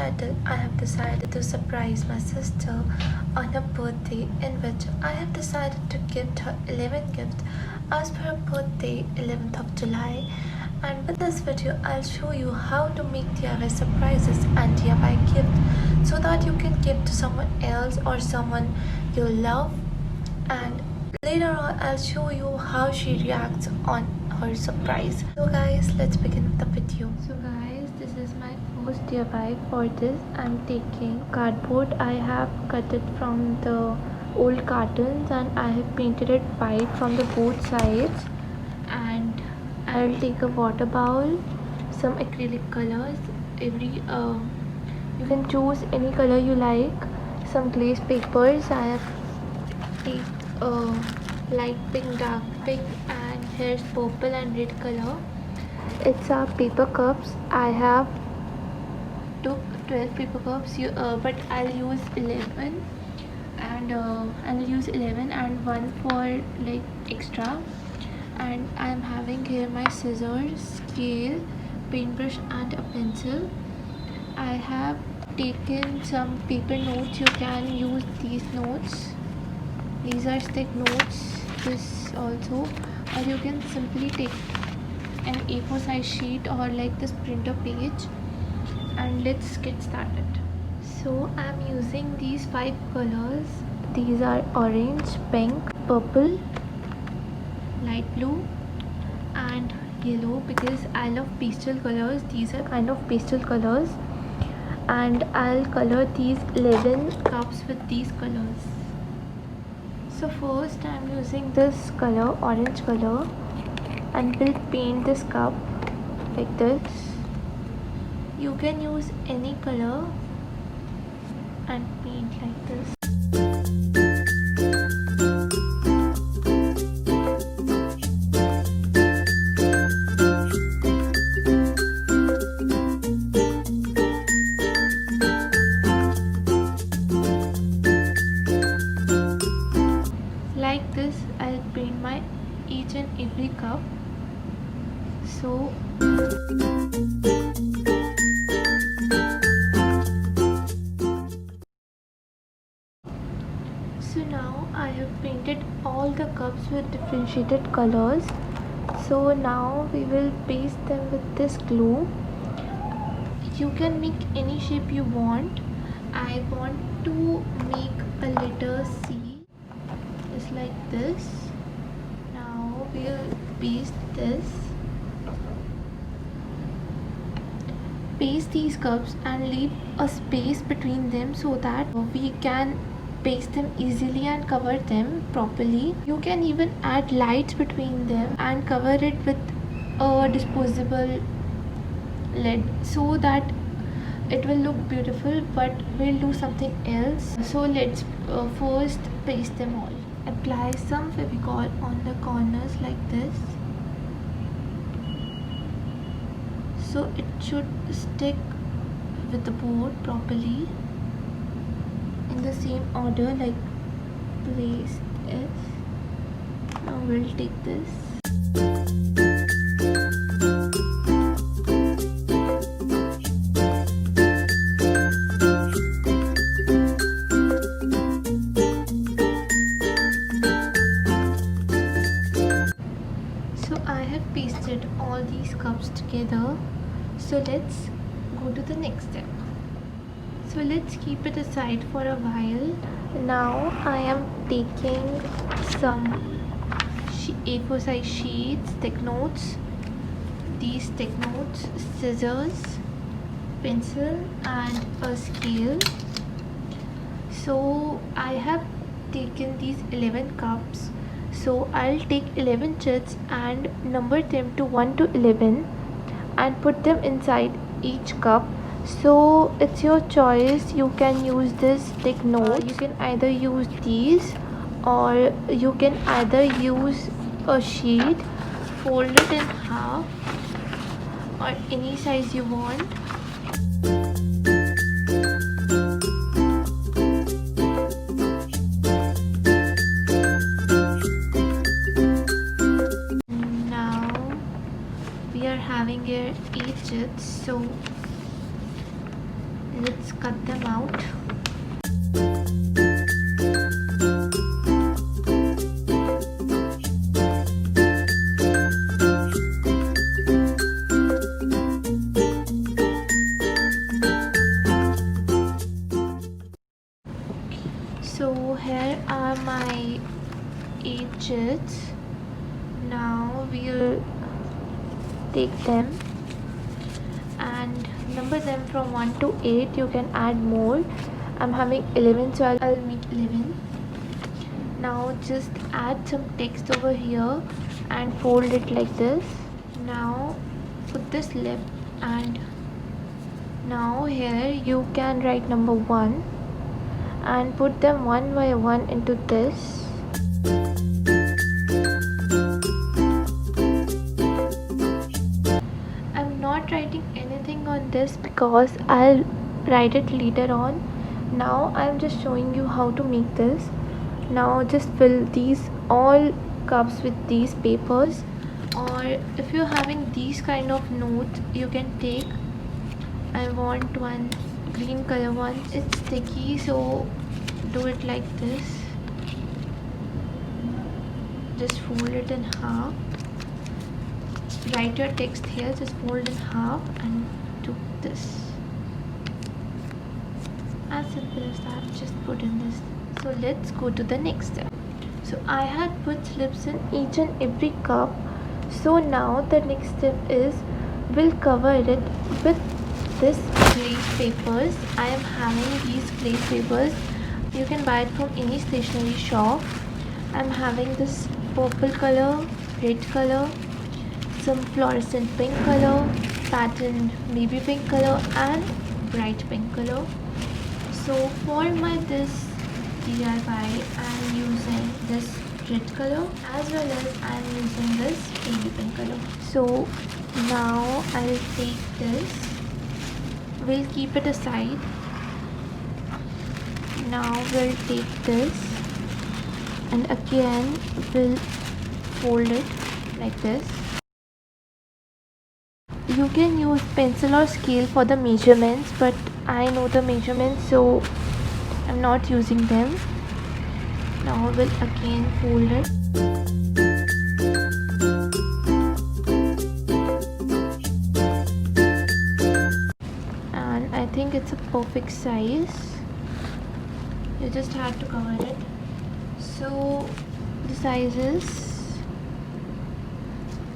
I have decided to surprise my sister on her birthday, in which I have decided to gift her 11 gifts as per her birthday, 11th of July. And with this video, I'll show you how to make DIY surprises and DIY gifts so that you can give to someone else or someone you love. And later on, I'll show you how she reacts on her surprise. So guys, let's begin with the video. So guys, this is my first DIY. For this, I'm taking cardboard. I have cut it from the old cartons and I have painted it white from the both sides. And I'll take a water bowl, some acrylic colors. You can choose any color you like. Some glaze papers. I have take light pink, dark pink, and here's purple and red color. It's our paper cups. I have took 12 paper cups, but I'll use 11 and one for like extra. And I'm having here my scissors, scale, paintbrush and a pencil. I have taken some paper notes. You can use these notes. These are stick notes, this also, or you can simply take an A4 size sheet or like this printer page. And let's get started. So I'm using these 5 colors. These are orange, pink, purple, light blue and yellow, because I love pastel colors. These are kind of pastel colors, and I'll color these 11 cups with these colors. So first I'm using this color, orange color, and will paint this cup like this. You can use any color and paint like this. Like this, I'll paint my each and every cup. So now I have painted all the cups with differentiated colors. So now we will paste them with this glue. You can make any shape you want. I want to make a letter C, just like this. Now we'll paste this. Paste these cups and leave a space between them so that we can paste them easily and cover them properly. You can even add lights between them and cover it with a disposable lid so that it will look beautiful, but we'll do something else. So let's first paste them all. Apply some Fevicol on the corners like this, so it should stick with the board properly in the same order like Glace is. Now we'll take this. So I have pasted all these cups together. So let's go to the next step. So let's keep it aside for a while. Now I am taking some A4 size sheets, stick notes. These stick notes, scissors, pencil and a scale. So I have taken these 11 cups. So I'll take 11 chits and number them to 1 to 11 and put them inside each cup. So it's your choice. You can use this stick note. You can either use these, or you can either use a sheet, fold it in half, or any size you want. having here 8 jets. So let's cut them out. So here are my 8 chits. Now we'll take them and number them from 1 to 8. You can add more. I'm having 11, so I'll make 11. Now just add some text over here and fold it like this. Now put this lip, and now here you can write number 1 and put them one by one into this. I'm not writing anything on this because I'll write it later on. Now I'm just showing you how to make this. Now just fill these all cups with these papers, or if you're having these kind of notes, you can take, I want one green color one. It's sticky, so do it like this. Just fold it in half. Write your text here, just fold in half and do this. As simple as that, just put in this. So let's go to the next step. So I had put slips in each and every cup. So now the next step is we'll cover it with this glace papers. I am having these glace papers. You can buy it from any stationery shop. I'm having this purple color, red color, some fluorescent pink color, patterned baby pink color, and bright pink color. So for my this DIY, I'm using this red color as well as I'm using this baby pink color. So now I'll take this. We'll keep it aside. Now we'll take this and again we'll fold it like this. You can use pencil or scale for the measurements, but I know the measurements, so I'm not using them. Now we'll again fold it. And I think it's a perfect size. You just have to cover it. So the size is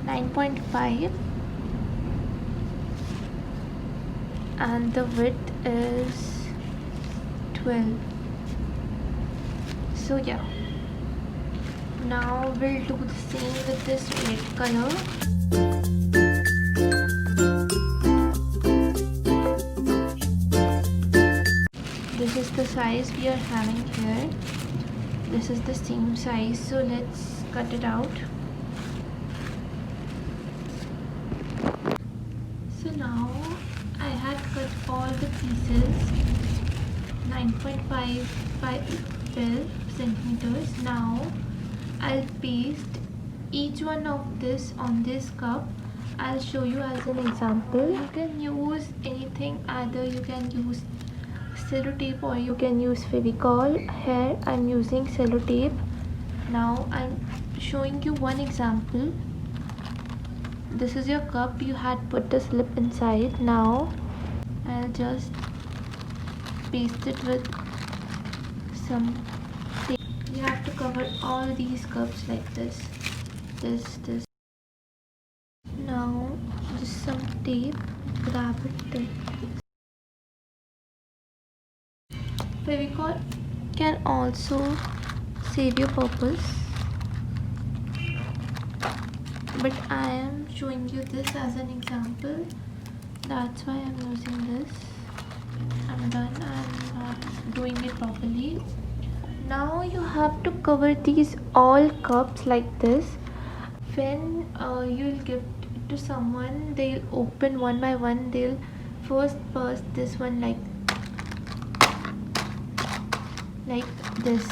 9.5 and the width is 12. So yeah, now we'll do the same with this red color. This is the size we are having here. This is the same size, so let's cut it out. So now I had cut all the pieces 9.5 by 12 centimeters. Now I'll paste each one of this on this cup. I'll show you as an example. You can use anything, either you can use cello tape or you can use Fevicol. Here I'm using cello tape. Now I'm showing you one example. This is your cup, you had put the slip inside. Now I'll just paste it with some tape. You have to cover all these cups like this. This. Now just some tape, grab it there. Fevicol can also save your purpose, but I am showing you this as an example. That's why I'm using this. I'm done. I'm not doing it properly. Now you have to cover these all cups like this. When you'll give it to someone, they'll open one by one. They'll first pass this one like this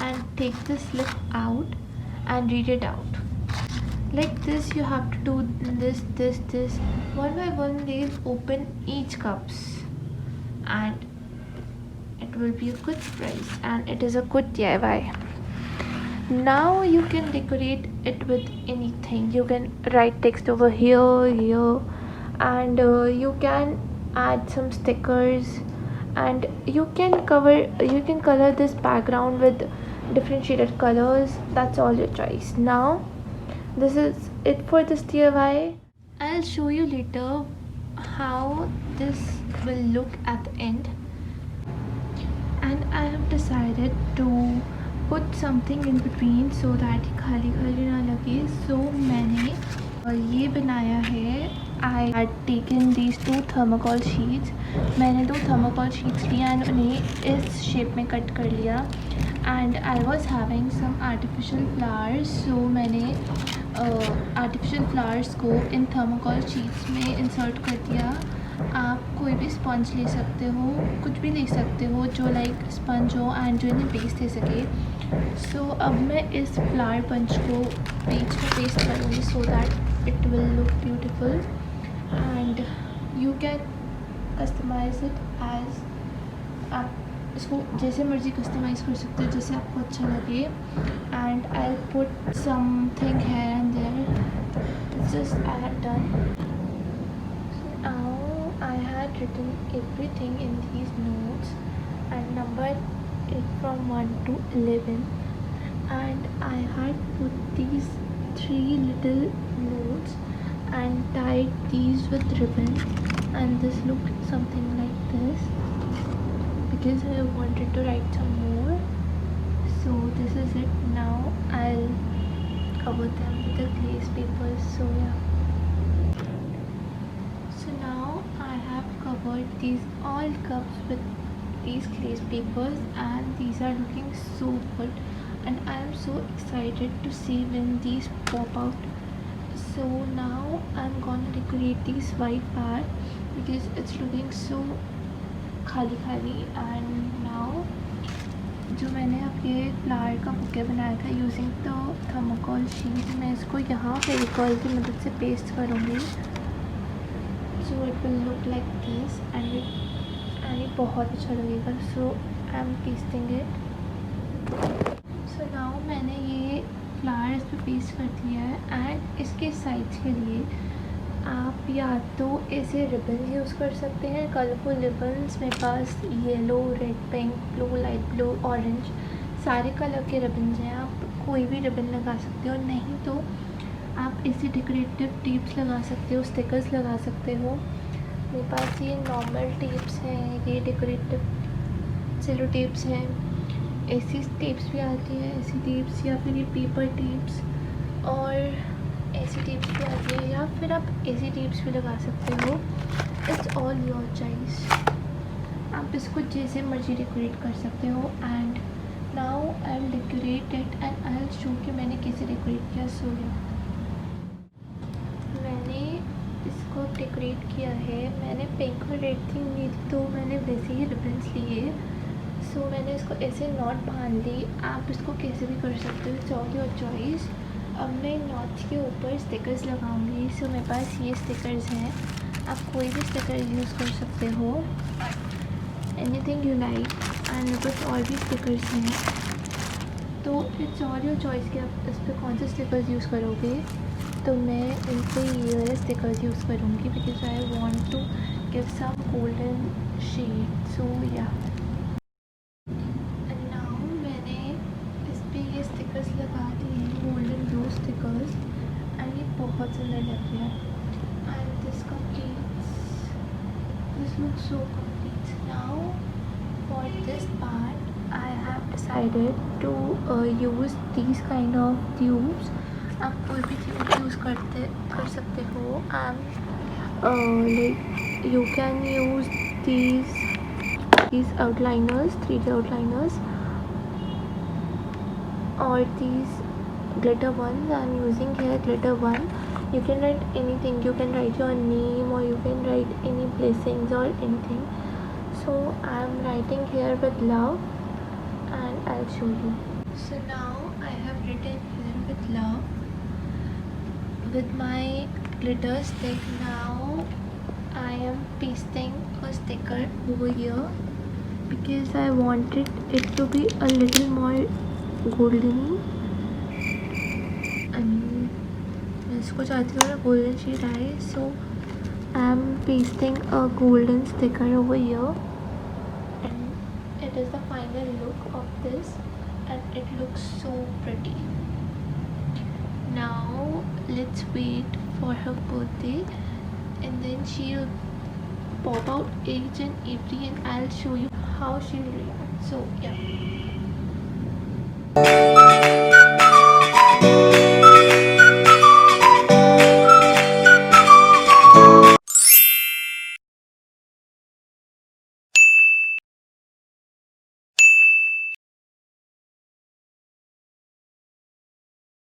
and take the slip out and read it out like this. You have to do this one by one. They'll open each cups and it will be a good price and it is a good DIY. Now you can decorate it with anything. You can write text over here, and you can add some stickers, and you can color this background with different shaded colors. That's all your choice. Now this is it for this DIY. I'll show you later how this will look at the end, and I have decided to put something in between so that खाली खाली ना लगे. So मैंने ये बनाया है. I had taken these two thermocol sheets. मैंने दो thermocol sheets लिया and उन्हें इस shape में cut कर लिया. And I was having some artificial flowers, so मैंने artificial flowers को इन thermocol sheets में insert कर दिया. आप कोई भी स्पंज ले सकते हो, कुछ भी ले सकते हो जो लाइक स्पंज हो एंड जो इन्हें पेस्ट दे सके. सो अब मैं इस फ्लावर पंच को पेज पे पेस्ट करूँगी so that it will look beautiful and you can customize it as. आप इसको जैसे मर्जी कस्टमाइज़ कर सकते हो, जैसे आपको अच्छा लगे. And I put something here and there. Just I had done. I had written everything in these notes and numbered it from 1 to 11, and I had put these 3 little notes and tied these with ribbon, and this looked something like this because I wanted to write some more. So this is it. Now I'll cover them with the glaze papers. So yeah. So now I have covered these all cups with these glaze papers and these are looking so good, and I am so excited to see when these pop out. So now I'm gonna decorate these white part because it's looking so खाली खाली. And now जो मैंने अब ये flower का bouquet बनाया था using the thermocol sheet, मैं इसको यहाँ फेविकॉल की मदद से पेस्ट करूँगी. So it will look like this and ये बहुत अच्छा लगेगा. So I am pasting it. So now मैंने ये फ्लावर इस पर पेस्ट कर दिया है एंड इसके साइड्स के लिए आप या तो ऐसे रिबन यूज़ कर सकते हैं, कलरफुल रिबन्स. मेरे पास yellow, red, pink, blue, light blue, orange सारे कलर के रिबन्स हैं. आप कोई भी रिबन लगा सकते हो, नहीं तो आप ऐसे डेकोरेटिव टेप्स लगा सकते हो, स्टिकर्स लगा सकते हो. मेरे पास ये नॉर्मल टेप्स हैं, ये डेकोरेटिव सेलो टेप्स हैं. ऐसी टेप्स भी आती हैं, ऐसी टेप्स, या फिर ये पेपर टेप्स और ऐसी टेप्स भी आती है, या फिर आप ऐसी टेप्स भी लगा सकते हो. It's all your choice. आप इसको जैसे मर्जी डेकोरेट कर सकते हो. And now I will decorate it and I will show कि मैंने कैसे डेकोरेट किया. सो मैंने इसको डेकोरेट किया है. मैंने पिंक और रेड थीम ली थी तो मैंने वैसे ही रिबन्स लिए. सो मैंने इसको ऐसे नॉट बांध दी. आप इसको कैसे भी कर सकते हो, इट्स ऑल योर चॉइस. अब मैं नॉट्स के ऊपर स्टिकर्स लगाऊंगी. सो मेरे पास ये स्टिकर्स हैं, आप कोई भी स्टिकर यूज़ कर सकते हो, एनीथिंग यू लाइक. एंड मेरे पास और भी स्टिकर्स हैं, तो इट्स ऑल योर चॉइस कि आप इस पर कौन से स्टिकर्स यूज़ करोगे. तो मैं इन पर ये वाले स्टिकर्स यूज़ करूँगी because I want to give some golden shade. So या एंड नाउ मैंने इस पर ये स्टिकर्स लगा दिए हैं, गोल्डन ब्लू स्टिकर्स, एंड ये बहुत सुंदर लग रहा है. And this looks so complete. Now for this part I have decided to use these kind of tubes. आप कोई भी ट्यूब यूज़ कर सकते हो. Like you can use these outliners, 3D outliners, or these glitter ones. I am using here glitter one. You can write anything. You can write your name or you can write any blessings or anything. So I am writing here with love and I'll show you. So now I have written here with love with my glitter stick. Now I am pasting a sticker over here because I wanted it to be a little more golden. मैं इसको चाहती हूँ ना golden shade आए, so I am pasting a golden sticker over here, and it is the final look of this, and it looks so pretty. Now let's wait for her birthday, and then she'll pop out each and every, and I'll show you how she'll react. So yeah.